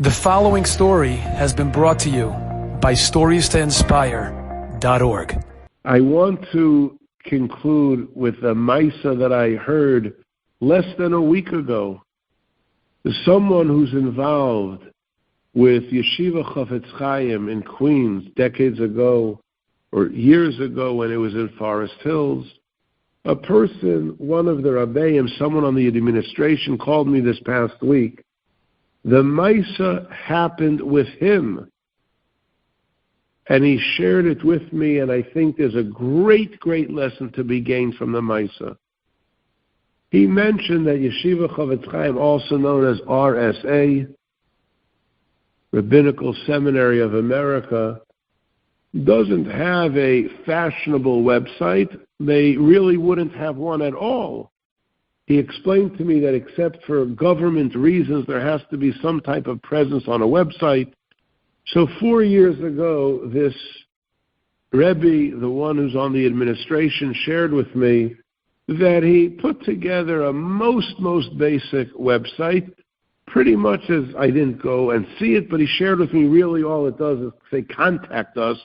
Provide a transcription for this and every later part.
The following story has been brought to you by StoriesToInspire.org. I want to conclude with a Maisa that I heard less than a week ago. There's someone who's involved with Yeshiva Chafetz Chaim in Queens decades ago or years ago when it was in Forest Hills. A person, one of the Rabbi, someone on the administration called me this past week. The Maisa happened with him, and he shared it with me, and I think there's a great, great lesson to be gained from the Maisa. He mentioned that Yeshiva Chafetz Chaim, also known as RSA, Rabbinical Seminary of America, doesn't have a fashionable website. They really wouldn't have one at all. He explained to me that except for government reasons, there has to be some type of presence on a website. So 4 years ago, this Rabbi, the one who's on the administration, shared with me that he put together a most basic website, pretty much as I didn't go and see it, but he shared with me really all it does is say, contact us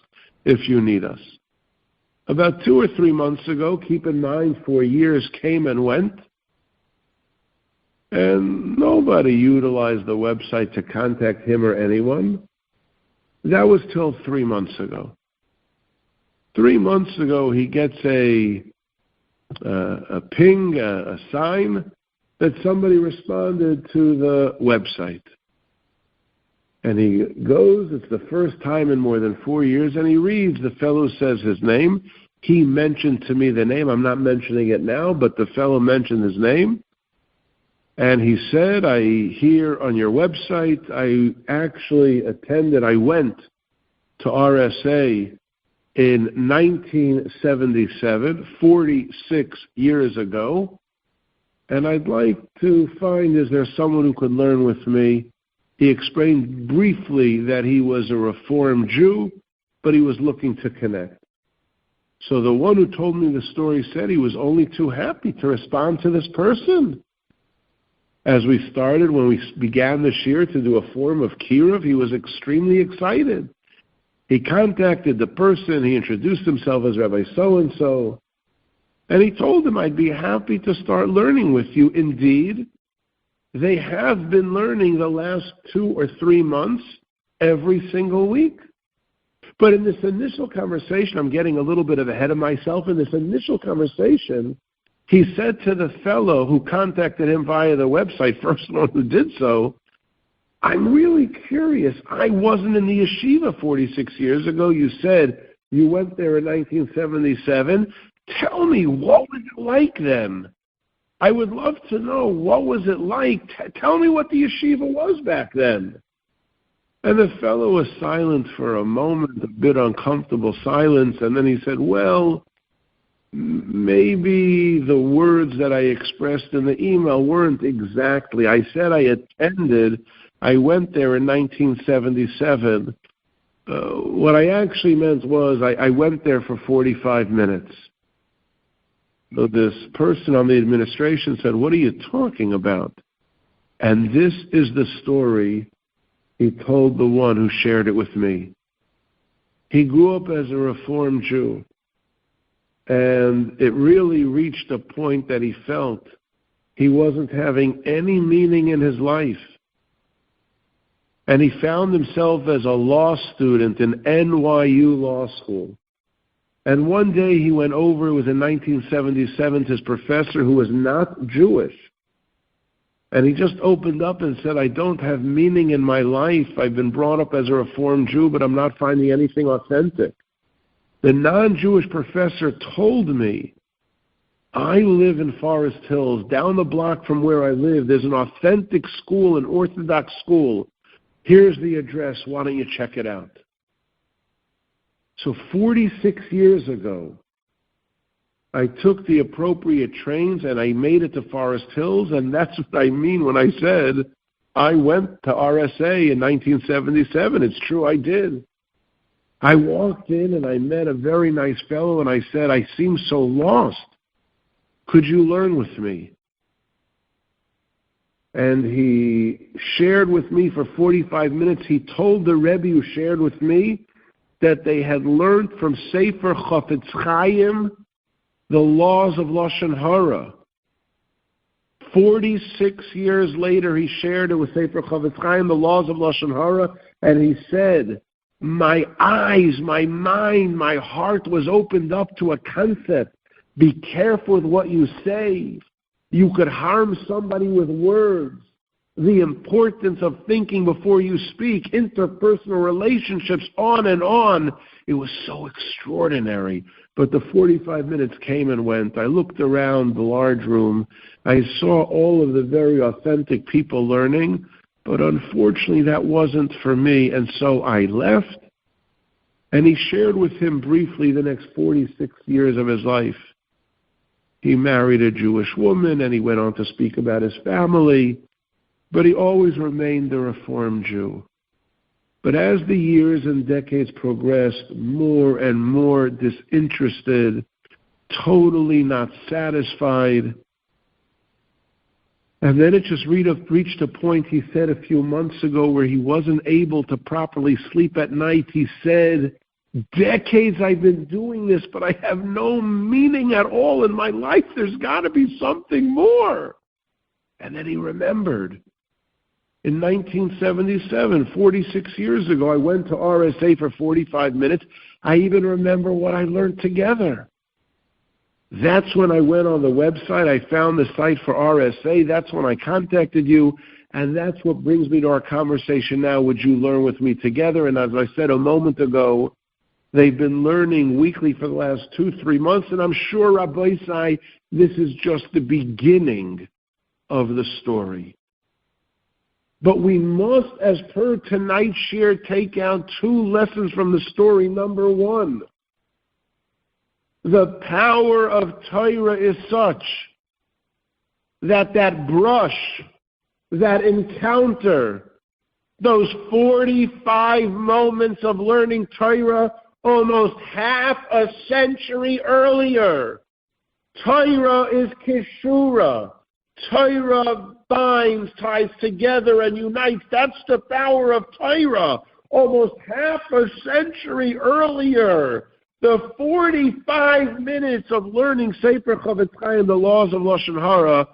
if you need us. About 2 or 3 months ago, keep in mind 4 years came and went, and nobody utilized the website to contact him or anyone. That was till 3 months ago. 3 months ago, he gets a ping, a sign that somebody responded to the website. And he goes, it's the first time in more than 4 years, and he reads, the fellow says his name. He mentioned to me the name. I'm not mentioning it now, but the fellow mentioned his name. And he said, I hear on your website, I actually attended, I went to RSA in 1977, 46 years ago, and I'd like to find, is there someone who could learn with me? He explained briefly that he was a Reform Jew, but he was looking to connect. So the one who told me the story said he was only too happy to respond to this person. As we started, when we began this year to do a form of Kiruv, he was extremely excited. He contacted the person, he introduced himself as Rabbi so-and-so, and he told him, I'd be happy to start learning with you. Indeed, they have been learning the last 2 or 3 months every single week. But in this initial conversation, I'm getting a little bit ahead of myself. In this initial conversation, he said to the fellow who contacted him via the website, first one who did so, I'm really curious. I wasn't in the yeshiva 46 years ago. You said you went there in 1977. Tell me, what was it like then? I would love to know, what was it like? Tell me what the yeshiva was back then. And the fellow was silent for a moment, a bit uncomfortable silence, and then he said, well, maybe the words that I expressed in the email weren't exactly. I said I attended, I went there in 1977. What I actually meant was I went there for 45 minutes. So this person on the administration said, what are you talking about? And this is the story he told the one who shared it with me. He grew up as a Reform Jew. And it really reached a point that he felt he wasn't having any meaning in his life. And he found himself as a law student in NYU Law School. And one day he went over, it was in 1977, to his professor who was not Jewish. And he just opened up and said, I don't have meaning in my life. I've been brought up as a Reform Jew, but I'm not finding anything authentic. The non-Jewish professor told me, I live in Forest Hills. Down the block from where I live, there's an authentic school, an Orthodox school. Here's the address. Why don't you check it out? So 46 years ago, I took the appropriate trains and I made it to Forest Hills, and that's what I mean when I said I went to RSA in 1977. It's true, I did. I walked in and I met a very nice fellow and I said, I seem so lost. Could you learn with me? and he shared with me for 45 minutes. He told the Rebbe who shared with me that they had learned from Sefer Chafetz Chaim the laws of Lashon Hara. 46 years later, he shared it with Sefer Chafetz Chaim, the laws of Lashon Hara, and he said, my eyes, my mind, my heart was opened up to a concept. Be careful with what you say. You could harm somebody with words. The importance of thinking before you speak, interpersonal relationships, on and on. It was so extraordinary. But the 45 minutes came and went. I looked around the large room. I saw all of the very authentic people learning, but unfortunately that wasn't for me, and so I left. And he shared with him briefly the next 46 years of his life. He married a Jewish woman, and he went on to speak about his family, but he always remained a Reformed Jew. But as the years and decades progressed, more and more disinterested, totally not satisfied. And then it just reached a point, he said a few months ago, where he wasn't able to properly sleep at night. He said, decades I've been doing this, but I have no meaning at all in my life. There's got to be something more. And then he remembered. In 1977, 46 years ago, I went to RSA for 45 minutes. I even remember what I learned together. That's when I went on the website. I found the site for RSA. That's when I contacted you. And that's what brings me to our conversation now. Would you learn with me together? And as I said a moment ago, they've been learning weekly for the last 2-3 months. And I'm sure, Rabbi Sai, this is just the beginning of the story. But we must, as per tonight's share, take out 2 lessons from the story. Number 1, the power of Torah is such that brush, that encounter, those 45 moments of learning Torah almost half a century earlier. Torah is Kishura. Torah binds, ties together, and unites. That's the power of Torah. Almost half a century earlier, the 45 minutes of learning Sefer Chafetz Chaim, the laws of Lashon Hara,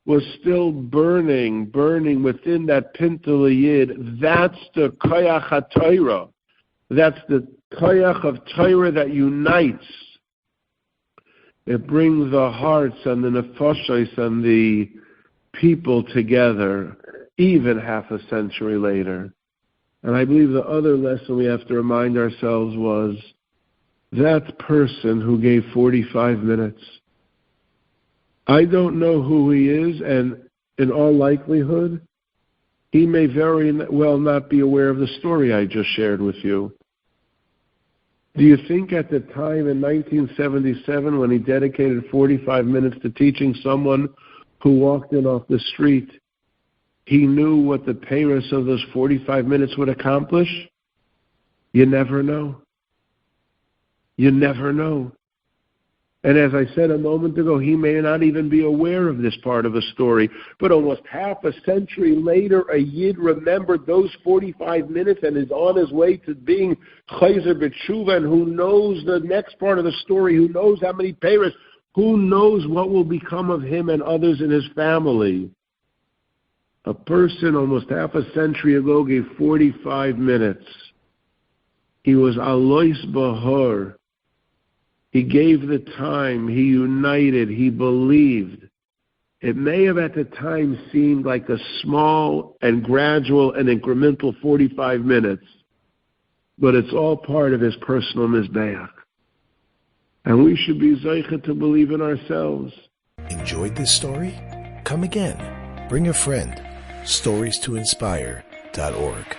was still burning within that Pintel Yid. That's the Koyach HaTorah. That's the Koyach of Torah that unites. It brings the hearts and the nefashos and the people together, even half a century later. And I believe the other lesson we have to remind ourselves was that person who gave 45 minutes. I don't know who he is, and in all likelihood, he may very well not be aware of the story I just shared with you. Do you think at the time in 1977 when he dedicated 45 minutes to teaching someone who walked in off the street, he knew what the payers of those 45 minutes would accomplish? You never know. You never know. And as I said a moment ago, he may not even be aware of this part of the story. But almost half a century later, a Yid remembered those 45 minutes and is on his way to being Chayzer B'tshuva, and who knows the next part of the story, who knows how many payers, who knows what will become of him and others in his family. A person almost half a century ago gave 45 minutes. He was Alois Bahor. He gave the time, he united, he believed. It may have at the time seemed like a small and gradual and incremental 45 minutes, but it's all part of his personal mizbeach. And we should be zeicha to believe in ourselves. Enjoyed this story? Come again. Bring a friend. StoriesToInspire.org